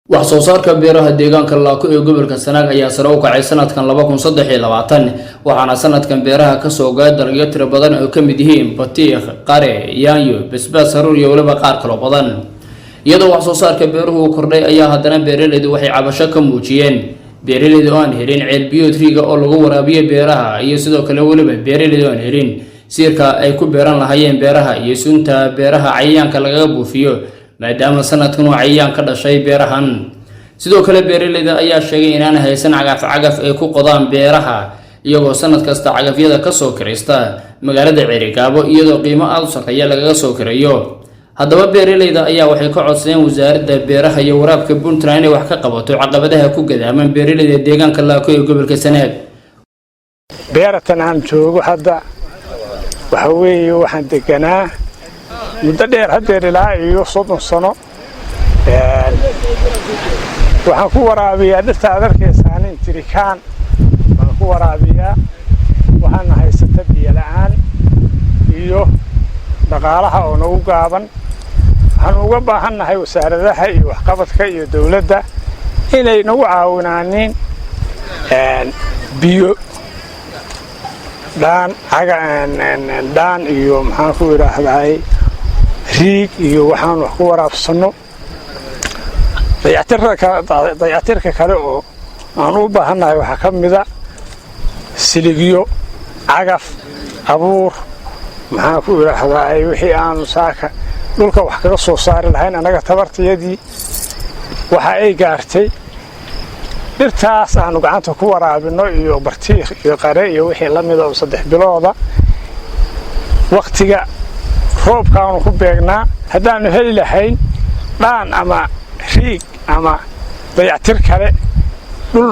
wax soo saarka beeraha deegaanka Laako ee gobolka Sanaag ayaa sare u kacay sanadkan 2023 waxaana sanadkan beeraha ka soo gaadhay dalagyo tiro badan oo ka mid yihiin batiiq, qare, yaanyo, basbaas, haruur iyo waliba qaar kale badan. iyadoo wax soo saarka beeruhu kordhay ayaa haddana beeraleydu waxay cabasho ka muujiyeen beeraleydu aan helin ceel biyood riiga oo lagu waraabiyo beeraha iyo sidoo kale waliba beeraleydu aan helin siirka ay ku beeran lahaayeen beeraha iyo sunta beeraha cayayaanka lagaga buufiyo maadaama sanadkan uu cayayaan ka dhashay beerahan. sidoo kale beeraleyda ayaa sheegay inaan haysan cagaf ay ku qodaan beeraha iyagoo sanad kasta cagafyada ka soo kiraysta magaalada Cerigabo iyadoo qiimo aad u sarreeya lagaga soo kireeyo. haddaba beeraleyda ayaa waxay ka codsadeen wasaaradda beeraha iyo waraabka Puntland inay wax ka qabato caqabadaha ku gadaaman beeraleyda deegaanka Laako ee gobolka Sanaag. beeratan aan joogo hadda waxa weeye waxaan deganaa muddo dheer hadda ilaa iyo 30 sano waxaan ku waraabiyaa dhirta adarkeysaan tirikaan waan ku waraabiyaa waxaan haysata biyo la'aan iyo dhaqaalaha oo nagu gaaban. waxaan uga baahanahay wasaaradaha iyo waxqabadka iyo dawladda inay nagu caawinaanin biyo daan iyo maxaan ku yiraahdaa riig iyo waxaan wax ku waraabsano dayactirka kale oo aan u baahanahay waxa ka mid ah siligyo, cagaf, abuur, maxaan ku yiraahdaa wixii aan saaka dhulka wax kaga soo saari lahayn anaga tabartiyadii waxa ay gaartay dhirtaas aan gacanta ku waraabino iyo bartiiq iyo qare iyo wixii la mid ah 3 bilooda waqtiga roobka aan ku beegnaa haddaan heli lahayn dhaan ama riig ama dayactir kale dhul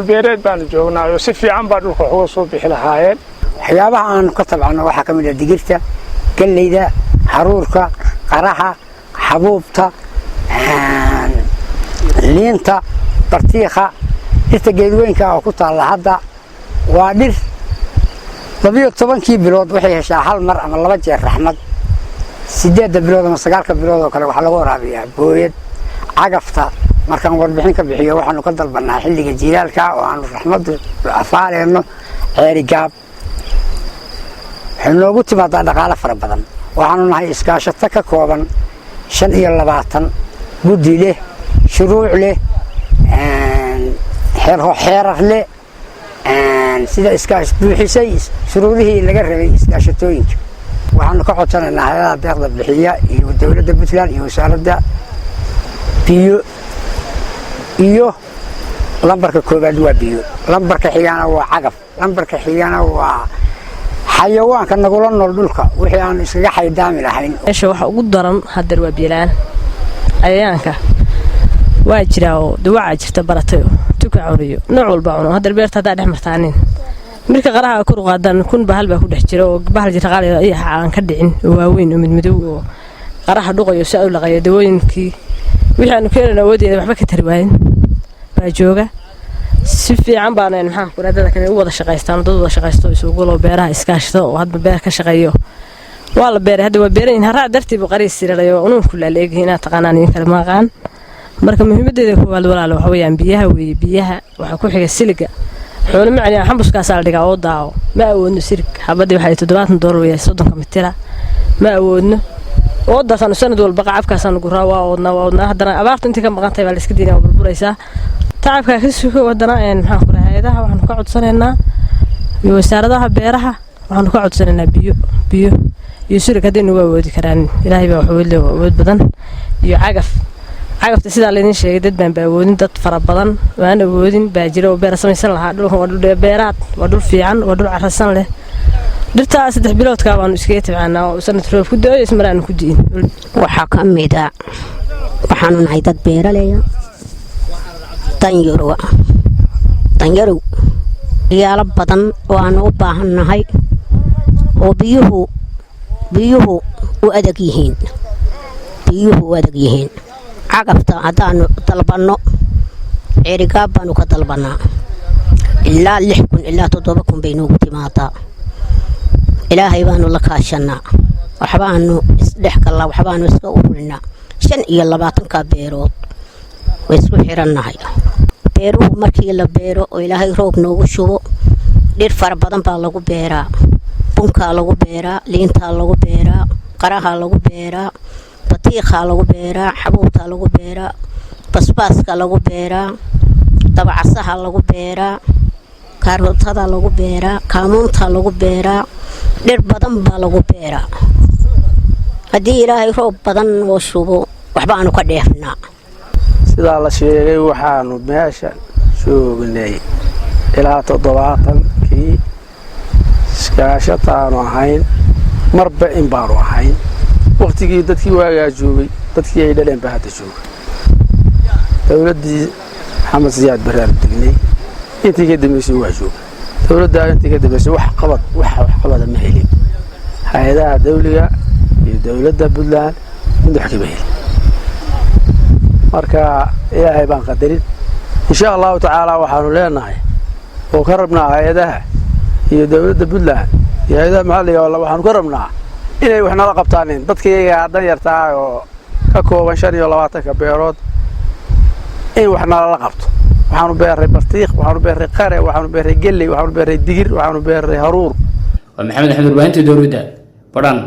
beereed baan joognaa oo si fiican baa dhulka uga soo bixi lahaayeen. waxyaabaha aan ka tabcano waxa ka mid ah digirta, galleyda, haruurka, qaraha, xabuubta, liinta, bartiiqa, inta geedweynka oo ku taala hadda waa dhir 12 bilood waxay heshaa hal mar ama 2 jeer raxmad. 8 bilood ama 9 bilood oo kale waxa lagu waraabiyaa booyad. cagafta markaan warbixin ka bixiyo waxaanu ka dalbanaa xilliga jiilaalka oo aan raxmad afaaleyno Cerigabo. waxay noogu timaadaa dhaqaale fara badan. waxaanu nahay iskaashato ka kooban 25 guddi leh, shuruuc leh, xeerar leh, sida iskaash buuxisay shuruudihii laga rabay iskaashatooyinka. waxaanu ka codsanaynaa hay'adaha deeqda bixiya iyo dawladda Puntland iyo wasaaradda biyo iyo lambarka koobaad waa biyo, lambarka xigana waa cagaf, lambarka xigana waa xayawaanka nagula nool dhulka wixii aan iskaga xaydaami lahayn. meesha waxa ugu daran hadar waa biilaan cayayaanka waa jira oo duwaca jirta baratayo tuka curiyo nooc walba cuno hadar beerta hadaa dhex martaanin marka qaraha kor u qaadan kun bahal baa ku dhex jira oo bahal jira qaali ay aan ka dhicin waaweyn oo midmadow oo qaraha dhuqayo si ay laqayo dawooyinkii wixii aan keenana wadeeda waxba ka tarwaayin baa jooga si fiican baan maxaan ku raadada kan u wada shaqaystaan dad wada shaqaysto isugu loo beeraha iskaashado oo hadba beer ka shaqeeyo waa la beeray hadda waa beerayn haraa dartiib qariis siralayo inuu ku laaleegina taqaanaan in kala maqaan marka muhiimadeeda koowaad walaalo waxa weeyaan biyaha waxa ku xiga siliga xoolo macni xambuskaas la dhigaa oo daawo ma awoodno sirig habadii waxay $70 weeyay 30 mitira ma awoodno oo dadkan sanad walba qacabkaas aan guraa waa oodna haddana abaarta intii ka maqantay baa la iska diinaa burburaysa tacabka ka soo wadana maxaan ku raayadaha waxaan ka codsanaynaa iyo wasaaradaha beeraha waxaan ka codsanaynaa biyo iyo sirig hadii noo awoodi karaan ilaahay baa wax weyn awood badan iyo cagafta sida la idin sheegay dad baan awoodin dad fara badan waan awoodin baa jira oo beer samaysan lahaa dhulka waa dhul beeraad waa dhul fiican waa dhul carrasan leh dhirta 3 biloodka waan iskaga tabcaanaa oo sanad roob ku da'ay ismaraan ku diin waxa ka mid ah waxaanu nahay dad beeraley tanyaro iyaala badan oo aan u baahanahay oo biyuhu u adag yihiin cagafta haddaanu dalbanno Cerigabo baanu ka dalbanaa ilaa 6,000 ilaa 7,000 bay noogu timaadaa. ilaahay baanu la kaashanaa waxbaanu isdhex kala waxbaanu iska ururinaa 25 beerood ويسكو حيرانهاي بيرو مركي لا بيرو oo ilaahay roob noogu shubo dhir far badan baa lagu beeraa bunka lagu beeraa liinta lagu beeraa qaraha lagu beeraa batiiqa lagu beeraa xabuubta lagu beeraa basbaaska lagu beeraa tabacasaha lagu beeraa kaarootada lagu beeraa kaamunta lagu beeraa dhir badan baa lagu beeraa hadii ilaahay roob badan oo shubo waxba aanu ka dheefnaa sida la sheegay waxaanu meesha joognay ilaa 70kii iskaashataanu ahayn marba in baanu ahayn waqtigii dadkii waagaa joogay dadkii ay dhaleen baa hadda joogay dawladdii Maxamed Siyaad Barre degnay intii ka dambeysay waa joogay dawladda intii ka dambeysay wax qabad ma helin hay'adaha dawliga iyo dawladda Puntland mid wax ka helin marka ilaahay baan qadarin insha Allah ta'ala waxaanu leenahay oo ka rabnaa hay'adaha iyo dawladda Puntland iyo hay'adaha maxalliga waxaanu ka rabnaa inay wax nala qabtaan dadkayga dan yartaa oo ka kooban 25 beerood in wax nala qabto waxaanu beeray bartiiq waxaanu beeray qare waxaanu beeray galley waxaanu beeray digir waxaanu beeray haruur ومحمد أحمد الباهنتي دوريدا بدن